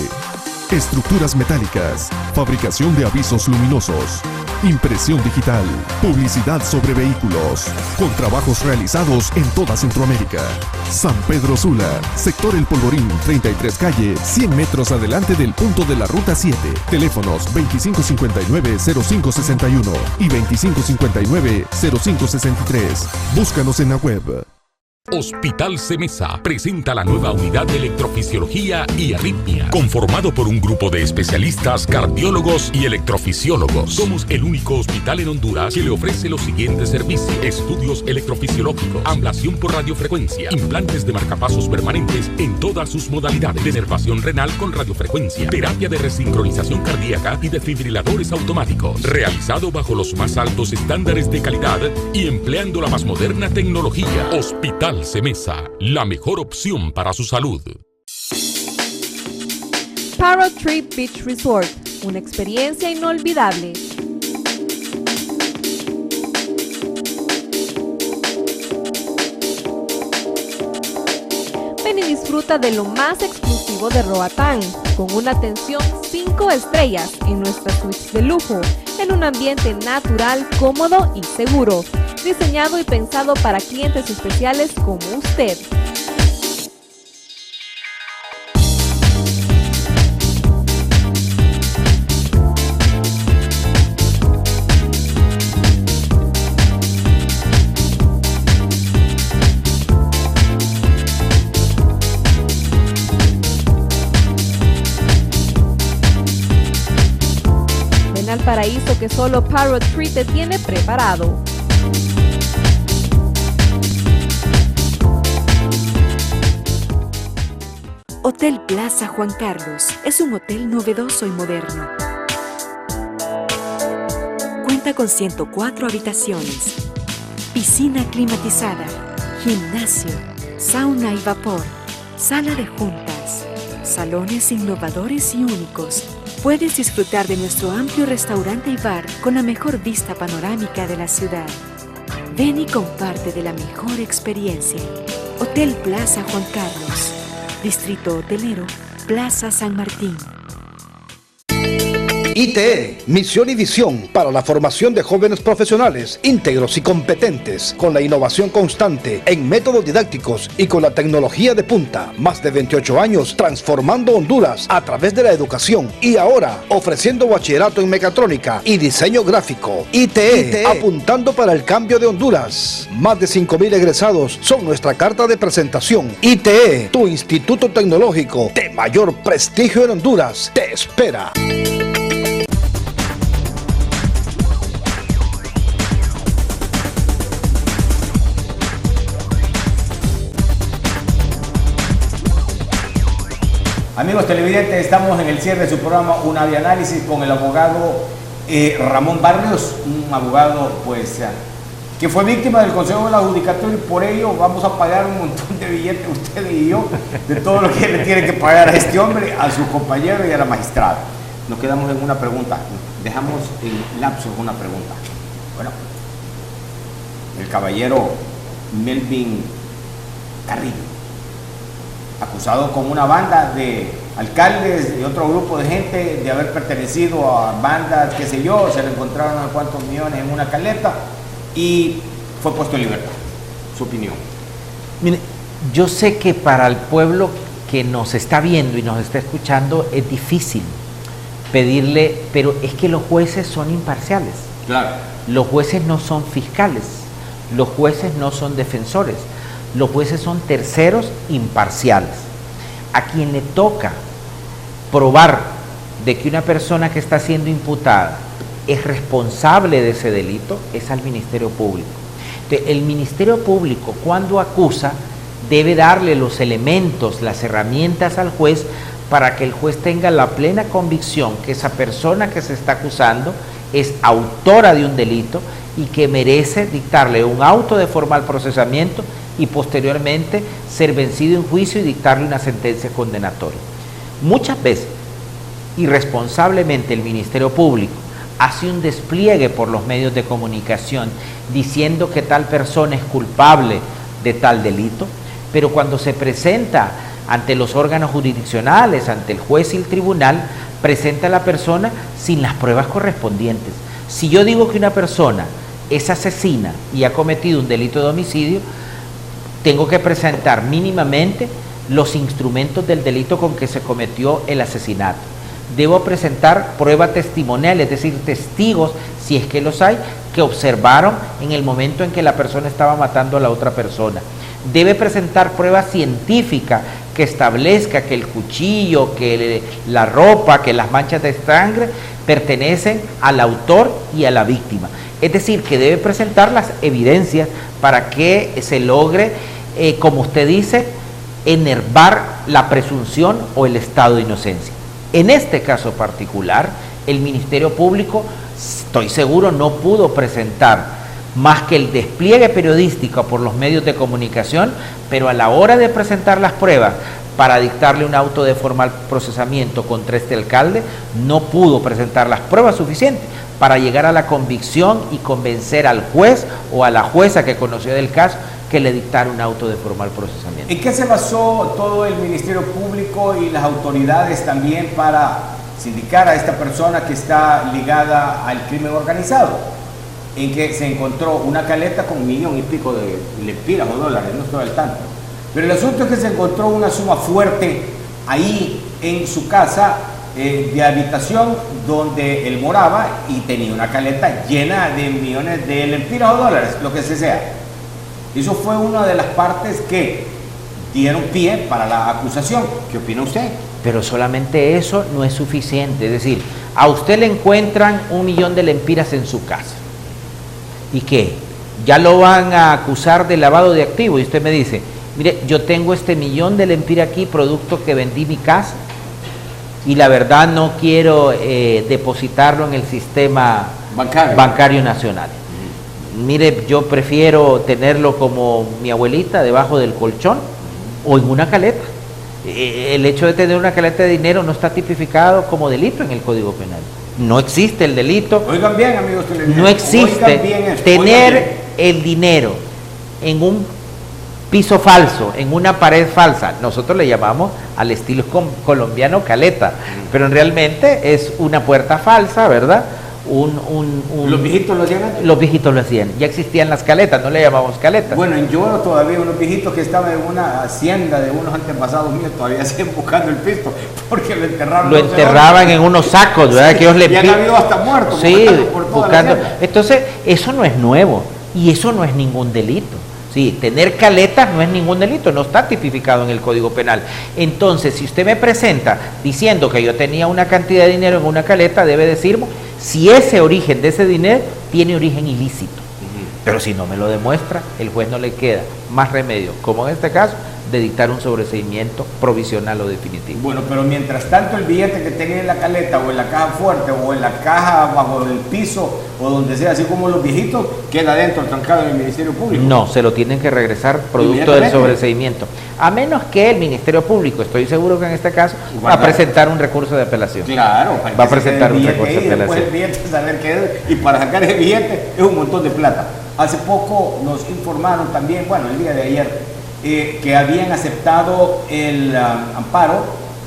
Estructuras metálicas. Fabricación de avisos luminosos. Impresión digital. Publicidad sobre vehículos. Con trabajos realizados en toda Centroamérica. San Pedro Sula. Sector El Polvorín, 33 calle, 100 metros adelante del punto de la Ruta 7. Teléfonos 2559-0561 y 2559-0563. Búscanos en la web. Hospital Semesa presenta la nueva unidad de electrofisiología y arritmia, conformado por un grupo de especialistas cardiólogos y electrofisiólogos. Somos el único hospital en Honduras que le ofrece los siguientes servicios: estudios electrofisiológicos, ablación por radiofrecuencia, implantes de marcapasos permanentes en todas sus modalidades, denervación renal con radiofrecuencia, terapia de resincronización cardíaca y desfibriladores automáticos, realizado bajo los más altos estándares de calidad y empleando la más moderna tecnología. Hospital Semesa, la mejor opción para su salud. Parrot Trip Beach Resort, una experiencia inolvidable. Ven y disfruta de lo más exclusivo de Roatán, con una atención 5 estrellas en nuestras suites de lujo, en un ambiente natural, cómodo y seguro, diseñado y pensado para clientes especiales como usted. Ven al paraíso que solo Parrot Tree te tiene preparado. Hotel Plaza Juan Carlos es un hotel novedoso y moderno. Cuenta con 104 habitaciones, piscina climatizada, gimnasio, sauna y vapor, sala de juntas, salones innovadores y únicos. Puedes disfrutar de nuestro amplio restaurante y bar con la mejor vista panorámica de la ciudad. Ven y comparte de la mejor experiencia. Hotel Plaza Juan Carlos. Distrito Hotelero, Plaza San Martín. ITE, misión y visión para la formación de jóvenes profesionales íntegros y competentes, con la innovación constante en métodos didácticos y con la tecnología de punta. Más de 28 años transformando Honduras a través de la educación y ahora ofreciendo bachillerato en mecatrónica y diseño gráfico. ITE, apuntando para el cambio de Honduras. Más de 5,000 egresados son nuestra carta de presentación. ITE, tu instituto tecnológico de mayor prestigio en Honduras, te espera. Amigos televidentes, estamos en el cierre de su programa Una de Análisis con el abogado Ramón Barrios, un abogado pues que fue víctima del Consejo de la Judicatura y por ello vamos a pagar un montón de billetes, ustedes y yo, de todo lo que le tiene que pagar a este hombre, a su compañero y a la magistrada. Nos quedamos en una pregunta, dejamos en lapso una pregunta. Bueno, el caballero Melvin Carrillo, acusado con una banda de alcaldes y otro grupo de gente de haber pertenecido a bandas, qué sé yo, se le encontraron unos cuantos millones en una caleta y fue puesto en libertad. Su opinión. Mire, yo sé que para el pueblo que nos está viendo y nos está escuchando es difícil pedirle, pero es que los jueces son imparciales. Claro. Los jueces no son fiscales, los jueces no son defensores. Los jueces son terceros imparciales. A quien le toca probar de que una persona que está siendo imputada es responsable de ese delito es al Ministerio Público. Entonces, el Ministerio Público, cuando acusa, debe darle los elementos, las herramientas al juez para que el juez tenga la plena convicción que esa persona que se está acusando es autora de un delito y que merece dictarle un auto de formal procesamiento y posteriormente ser vencido en juicio y dictarle una sentencia condenatoria. Muchas veces, irresponsablemente, el Ministerio Público hace un despliegue por los medios de comunicación diciendo que tal persona es culpable de tal delito, pero cuando se presenta ante los órganos jurisdiccionales, ante el juez y el tribunal, presenta a la persona sin las pruebas correspondientes. Si yo digo que una persona es asesina y ha cometido un delito de homicidio, tengo que presentar mínimamente los instrumentos del delito con que se cometió el asesinato. Debo presentar prueba testimonial, es decir, testigos, si es que los hay, que observaron en el momento en que la persona estaba matando a la otra persona. Debe presentar prueba científica que establezca que el cuchillo, que la ropa, que las manchas de sangre pertenecen al autor y a la víctima. Es decir, que debe presentar las evidencias para que se logre, como usted dice, enervar la presunción o el estado de inocencia. En este caso particular, el Ministerio Público, estoy seguro, no pudo presentar más que el despliegue periodístico por los medios de comunicación, pero a la hora de presentar las pruebas para dictarle un auto de formal procesamiento contra este alcalde, no pudo presentar las pruebas suficientes para llegar a la convicción y convencer al juez o a la jueza que conoció del caso que le dictara un auto de formal procesamiento. ¿En qué se basó todo el Ministerio Público y las autoridades también para sindicar a esta persona que está ligada al crimen organizado? En que se encontró una caleta con 1,000,000 y pico de lempiras o dólares, no estoy al tanto. Pero el asunto es que se encontró una suma fuerte ahí en su casa de habitación donde él moraba y tenía una caleta llena de millones de lempiras o dólares, lo que sea. Eso fue una de las partes que dieron pie para la acusación. ¿Qué opina usted? Pero solamente eso no es suficiente. Es decir, a usted le encuentran 1,000,000 de lempiras en su casa. ¿Y qué? Ya lo van a acusar de lavado de activos y usted me dice, mire, yo tengo este 1,000,000 de lempiras aquí, producto que vendí mi casa y la verdad no quiero depositarlo en el sistema bancario nacional. Mire, yo prefiero tenerlo como mi abuelita debajo del colchón o en una caleta. El hecho de tener una caleta de dinero no está tipificado como delito en el Código Penal. No existe el delito. Oigan bien, amigos televidentes. No existe tener el dinero en un piso falso, en una pared falsa. Nosotros le llamamos al estilo colombiano caleta, pero realmente es una puerta falsa, ¿verdad? ¿Los viejitos lo hacían? Los viejitos lo hacían. Ya existían las caletas, no le llamamos caletas. Bueno, en Lloro todavía unos viejitos que estaban en una hacienda de unos antepasados míos todavía siguen buscando el pisto porque lo enterraron. Lo enterraban en unos sacos, ¿verdad? Sí, que ellos le y han habido hasta muertos. Sí, por toda buscando. la Entonces, eso no es nuevo y eso no es ningún delito. Sí, tener caletas no es ningún delito, no está tipificado en el Código Penal. Entonces, si usted me presenta diciendo que yo tenía una cantidad de dinero en una caleta, debe decirme si ese origen de ese dinero tiene origen ilícito. Pero si no me lo demuestra, el juez no le queda más remedio, como en este caso, de dictar un sobreseimiento provisional o definitivo. Bueno, pero mientras tanto el billete que tenga en la caleta o en la caja fuerte o en la caja bajo el piso o donde sea, así como los viejitos, queda dentro, trancado en el Ministerio Público. No, se lo tienen que regresar producto del sobreseimiento. A menos que el Ministerio Público, estoy seguro que en este caso, va a presentar un recurso de apelación. Claro, va a presentar un recurso de apelación. Después el billete, saber qué es, y para sacar ese billete es un montón de plata. Hace poco nos informaron también, bueno, el día de ayer, que habían aceptado el amparo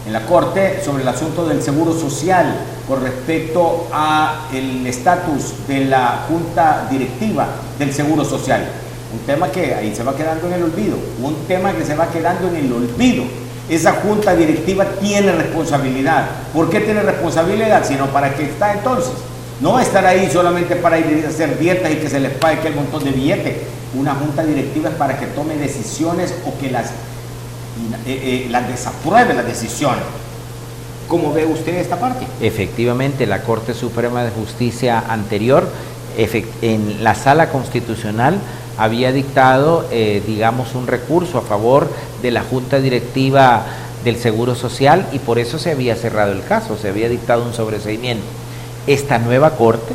en la Corte sobre el asunto del seguro social con respecto a el estatus de la Junta Directiva del Seguro Social. Un tema que ahí se va quedando en el olvido, un tema que se va quedando en el olvido. Esa Junta Directiva tiene responsabilidad. ¿Por qué tiene responsabilidad? Sino para qué está entonces. No va a estar ahí solamente para ir a hacer dietas y que se les pague aquel montón de billetes. Una junta directiva es para que tome decisiones o que las desapruebe las decisiones. ¿Cómo ve usted esta parte? Efectivamente, la Corte Suprema de Justicia anterior, en la Sala Constitucional, había dictado, digamos, un recurso a favor de la Junta Directiva del Seguro Social y por eso se había cerrado el caso, se había dictado un sobreseimiento. Esta nueva Corte,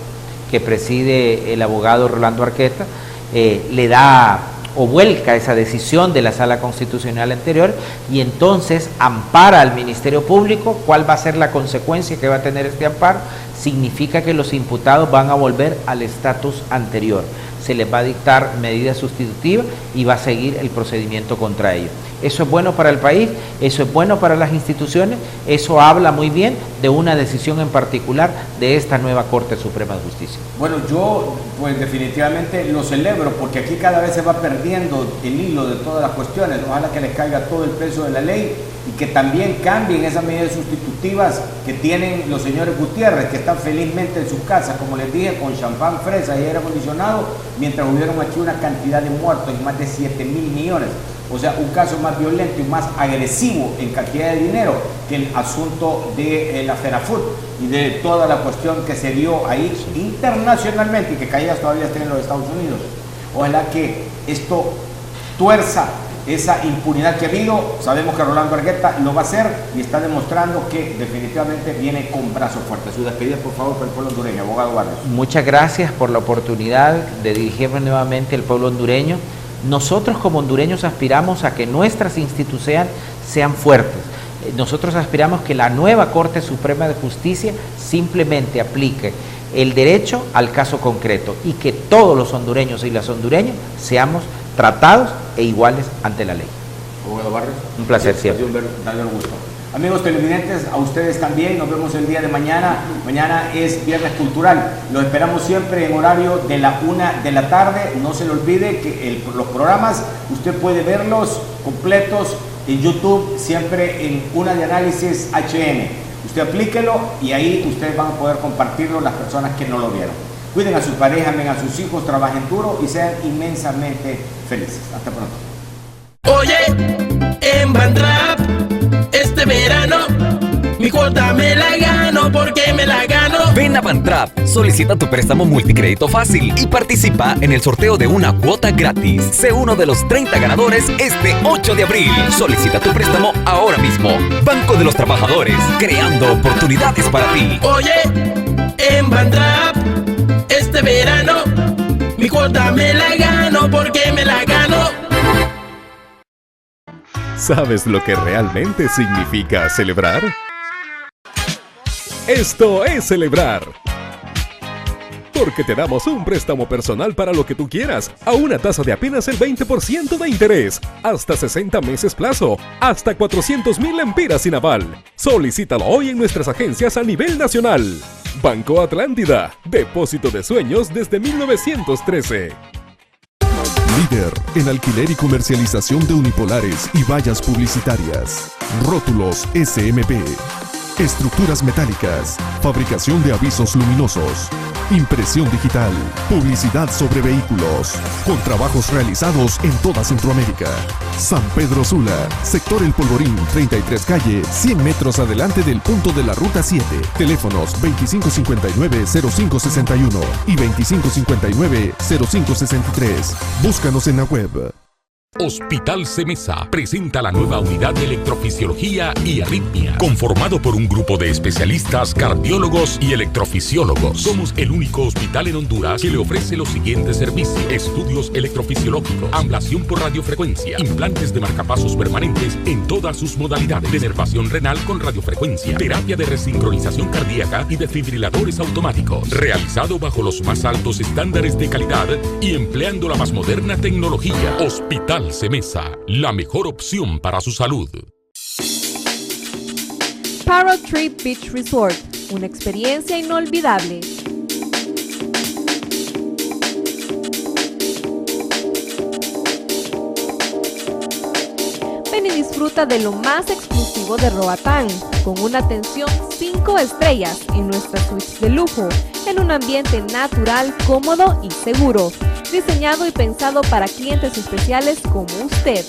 que preside el abogado Rolando Arqueta, le da o vuelca esa decisión de la Sala Constitucional anterior y entonces ampara al Ministerio Público. ¿Cuál va a ser la consecuencia que va a tener este amparo? Significa que los imputados van a volver al estatus anterior. Se les va a dictar medida sustitutiva y va a seguir el procedimiento contra ellos. Eso es bueno para el país, eso es bueno para las instituciones, eso habla muy bien de una decisión en particular de esta nueva Corte Suprema de Justicia. Bueno, yo pues definitivamente lo celebro porque aquí cada vez se va perdiendo el hilo de todas las cuestiones. Ojalá que les caiga todo el peso de la ley y que también cambien esas medidas sustitutivas que tienen los señores Gutiérrez, que están felizmente en sus casas, como les dije, con champán, fresa y aire acondicionado, mientras hubieron aquí una cantidad de muertos y más de 7.000 millones. O sea, un caso más violento y más agresivo en cantidad de dinero que el asunto de la FENAFUT y de toda la cuestión que se dio ahí internacionalmente y que caídas todavía estén en los Estados Unidos. Ojalá que esto tuerza esa impunidad que ha habido. Sabemos que Rolando Arqueta lo va a hacer y está demostrando que definitivamente viene con brazos fuertes. Su despedida, por favor, para el pueblo hondureño, abogado Barrios. Muchas gracias por la oportunidad de dirigirme nuevamente al pueblo hondureño. Nosotros como hondureños aspiramos a que nuestras instituciones sean fuertes. Nosotros aspiramos que la nueva Corte Suprema de Justicia simplemente aplique el derecho al caso concreto y que todos los hondureños y las hondureñas seamos tratados e iguales ante la ley. Abogado Barrios. Un placer siempre. Darle un gusto. Amigos televidentes, a ustedes también, nos vemos el día de mañana. Mañana es Viernes Cultural. Los esperamos siempre en horario de la 1 de la tarde. No se le olvide que los programas usted puede verlos completos en YouTube, siempre en Una de Análisis HN. Usted aplíquelo y ahí ustedes van a poder compartirlo las personas que no lo vieron. Cuiden a sus parejas, ven a sus hijos, trabajen duro y sean inmensamente felices. Hasta pronto. Oye, en Bantrap, este verano, mi cuota me la gano porque me la gano. Ven a Bantrap, solicita tu préstamo multicrédito fácil y participa en el sorteo de una cuota gratis. Sé uno de los 30 ganadores este 8 de abril. Solicita tu préstamo ahora mismo. Banco de los Trabajadores, creando oportunidades para ti. Oye, en Bantrap, este verano, mi cuota me la gano porque me la gano. ¿Sabes lo que realmente significa celebrar? Esto es celebrar. Porque te damos un préstamo personal para lo que tú quieras, a una tasa de apenas el 20% de interés, hasta 60 meses plazo, hasta 400,000 lempiras sin aval. Solicítalo hoy en nuestras agencias a nivel nacional. Banco Atlántida, depósito de sueños desde 1913. Líder en alquiler y comercialización de unipolares y vallas publicitarias. Rótulos SMP. Estructuras metálicas, fabricación de avisos luminosos, impresión digital, publicidad sobre vehículos, con trabajos realizados en toda Centroamérica. San Pedro Sula, sector El Polvorín, 33 calle, 100 metros adelante del punto de la Ruta 7. Teléfonos 2559-0561 y 2559-0563. Búscanos en la web. Hospital Semesa presenta la nueva unidad de electrofisiología y arritmia, conformado por un grupo de especialistas cardiólogos y electrofisiólogos. Somos el único hospital en Honduras que le ofrece los siguientes servicios: estudios electrofisiológicos, ablación por radiofrecuencia, implantes de marcapasos permanentes en todas sus modalidades, denervación renal con radiofrecuencia, terapia de resincronización cardíaca y desfibriladores automáticos, realizado bajo los más altos estándares de calidad y empleando la más moderna tecnología. Hospital Semesa, la mejor opción para su salud. Parrot Trip Beach Resort, una experiencia inolvidable. Ven y disfruta de lo más exclusivo de Roatán, con una atención 5 estrellas en nuestras suites de lujo, en un ambiente natural, cómodo y seguro, diseñado y pensado para clientes especiales como usted.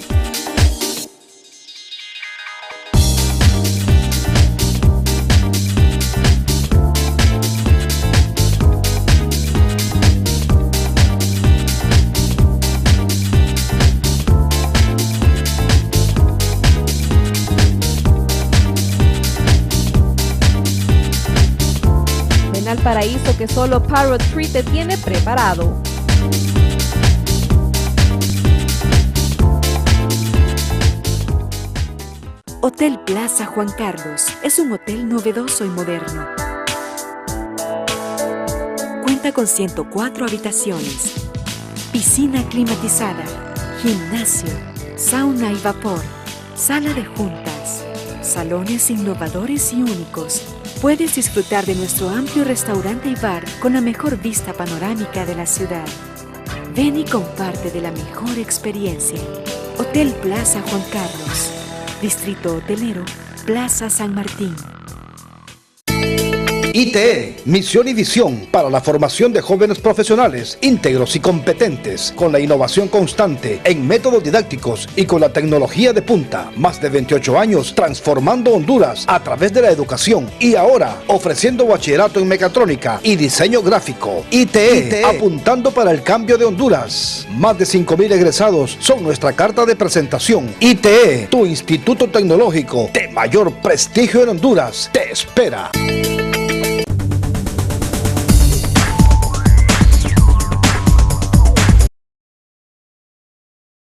Ven al paraíso que solo Parrot Tree te tiene preparado. Hotel Plaza Juan Carlos es un hotel novedoso y moderno. Cuenta con 104 habitaciones, piscina climatizada, gimnasio, sauna y vapor, sala de juntas, salones innovadores y únicos. Puedes disfrutar de nuestro amplio restaurante y bar con la mejor vista panorámica de la ciudad. Ven y comparte de la mejor experiencia. Hotel Plaza Juan Carlos, Distrito Hotelero, Plaza San Martín. ITE, misión y visión para la formación de jóvenes profesionales íntegros y competentes, con la innovación constante en métodos didácticos y con la tecnología de punta. Más de 28 años transformando Honduras a través de la educación y ahora ofreciendo bachillerato en mecatrónica y diseño gráfico. ITE, apuntando para el cambio de Honduras. Más de 5,000 egresados son nuestra carta de presentación. ITE, tu instituto tecnológico de mayor prestigio en Honduras, te espera.